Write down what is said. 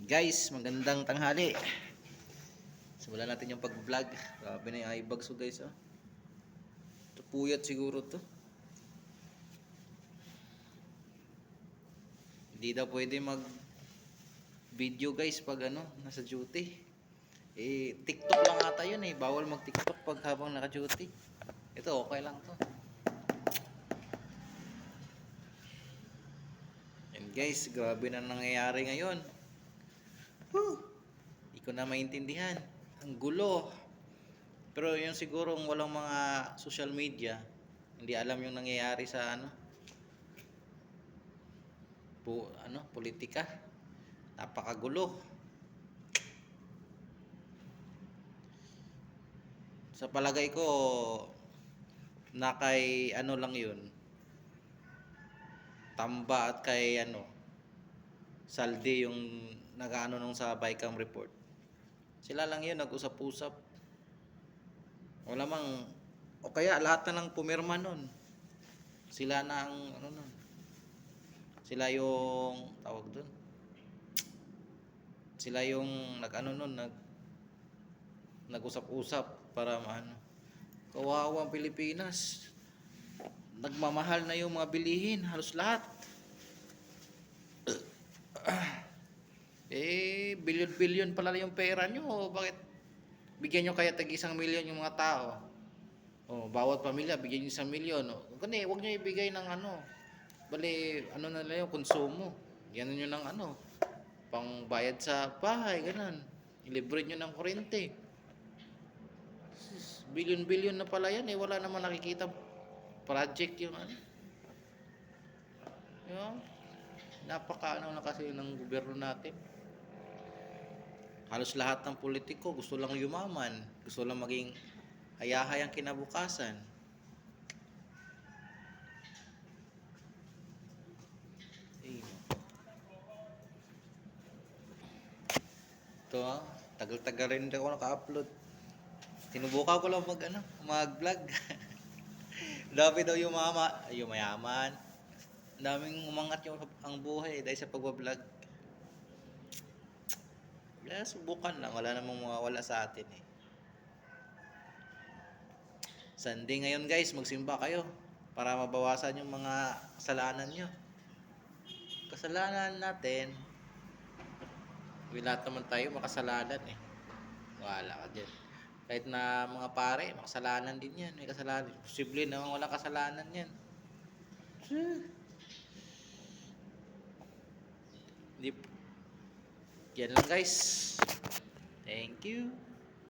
Guys, magandang tanghali. Simulan natin yung pag-vlog. Grabe na yung eyebags ko guys. Oh. Ito puyat siguro to. Hindi daw pwede mag video guys pag nasa duty. TikTok lang ata yun eh. Bawal mag TikTok pag habang naka-duty. Ito okay lang to. And guys, grabe na nangyayari ngayon. Hindi ko na maintindihan. Ang gulo. Pero yung sigurong walang mga social media, hindi alam yung nangyayari sa politika. Napakagulo. Sa palagay ko, na kay lang yun. Tamba at kay Saldi yung nag-ano nung sa Bicam report. Sila lang yun nag-usap-usap. Wala mang o kaya lahat na lang pumirma nun. Sila na ang nun. Sila yung tawag doon. Sila yung nag-usap-usap para kawawang Pilipinas. Nagmamahal na yung mga bilihin, halos lahat. Bilyon-bilyon pala yung pera nyo. Bakit bigyan nyo kaya tag 1,000,000 yung mga tao? Bawat pamilya bigyan nyo 1,000,000. Kundi huwag nyo ibigay ng bali na lang yung konsumo. Yan nyo ng pang bayad sa bahay, ganun. Ilibre nyo ng kuryente. Bilyon-bilyon na pala yan wala naman nakikita project yung Yung napaka na kasi ng gobyerno natin. Halos lahat ng politiko gusto lang yumaman, gusto lang maging hayahay ang kinabukasan. Ito tagal-tagal rin ako naka-upload. Sinubukan ko lang mag-vlog. Dami daw yung mayaman. Daming umangat ang buhay dahil sa pagbablog. Kaya subukan lang, wala namang mawawala sa atin eh. Sunday ngayon guys, magsimba kayo para mabawasan yung mga kasalanan nyo. Kasalanan natin, lahat naman tayo makasalanan eh. Wala ka dyan. Kahit na mga pare, makasalanan din yan. May kasalanan. Posible naman wala kasalanan yan. Yan lang guys. Thank you.